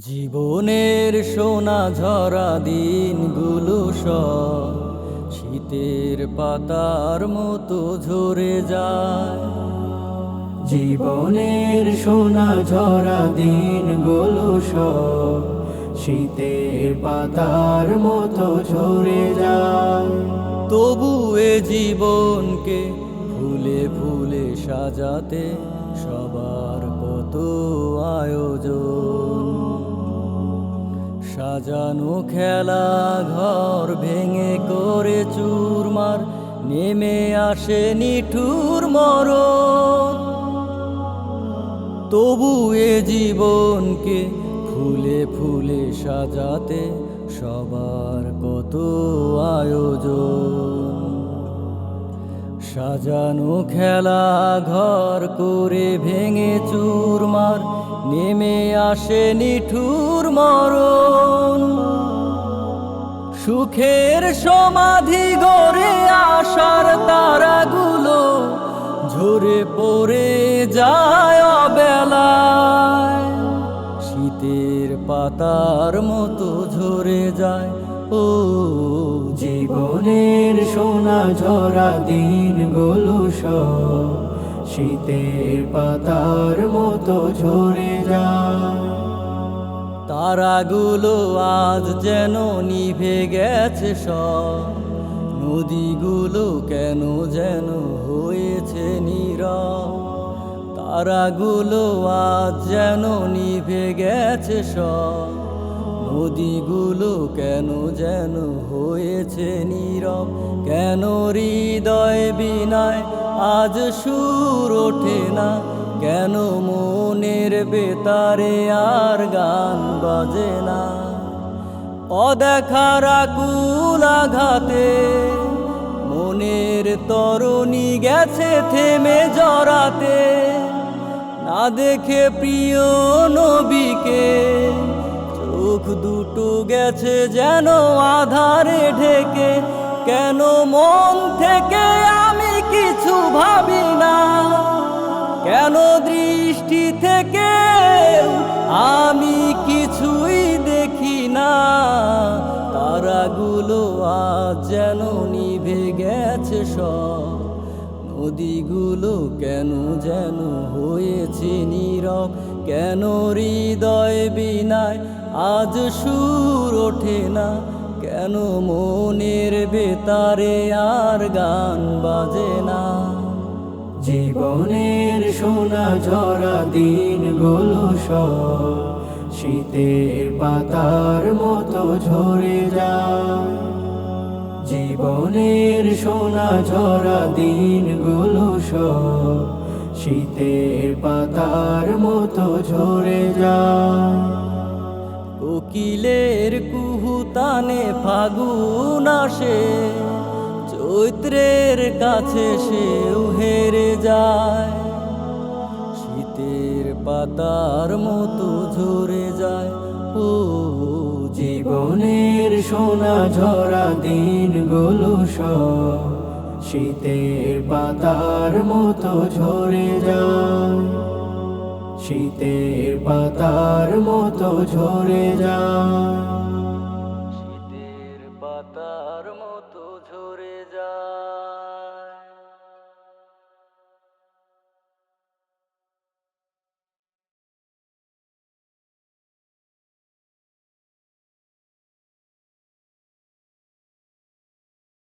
জীবনের সোনা ঝরা দিনগুলো সব শীতের পাতার মতো ঝরে যায়। জীবনের সোনা ঝরা দিনগুলো সব শীতের পাতার মতো ঝরে যায়। তবু এ জীবনকে ফুলে ফুলে সাজাতে সবার কত আয়োজন। সাজানো খেলা ঘর ভেঙে করে চুরমার, নেমে আসে নিঠুর মরণ। তবু এ জীবনকে ফুলে ফুলে সাজাতে সবার কত আয়োজন। সাজানো খেলা ঘর করে ভেঙে চুরমার, নেমে আসে নিঠুর মরণ। সুখের সমাধি গড়ে আশার তারাগুলো ঝরে পড়ে যায় অবেলায়। শীতের পাতার মতো ঝরে যায় ও জীবনের সোনা ঝরা দিনগুলো সব শীতের পাতার মতো ঝরে যায়। তারাগুলো আজ যেন নিভে গেছে সব, নদীগুলো কেন যেন হয়েছে নীরব। তারাগুলো আজ যেন নিভে গেছে সব, নদীগুলো কেন যেন হয়েছে নীরব। কেন হৃদয় বিনায় আজ সুর ওঠে না, কেন মনের বেতারে আর গান বাজে না। অদেখার আকুল আঘাতে মনের তরণী গেছে থেমে জড়াতে। না দেখে প্রিয় নবীকে চোখ দুটো গেছে যেন আধারে ঢেকে। কেন মন থেকে আমি কিছু ভাবি না, কেন দৃষ্টি থেকে আমি কিছুই দেখি না। তারাগুলো আজ যেন নিভে গেছে সব, নদীগুলো কেন যেন হয়েছে নীরব। কেন হৃদয় বিনায় আজ সুর ওঠে না, কেন মনের বেতারে আর গান বাজে না। জীবনের সোনা ঝরা দিনগুলো সব শীতের পাতার মতো ঝরে যায়। জীবনের সোনা ঝরা দিনগুলো সব শীতের পাতার মতো ঝরে যায়। কোকিলের কুহুতানে ফাগুন আসে, চৈত্রের কাছে সেও হেরে যায়। শীতের পাতার মতো ঝরে যায় ও জীবনের সোনা ঝরা দিনগুলো সব শীতের পাতার মতো ঝরে যায়। শীতের পাতার মতো ঝরে যায়।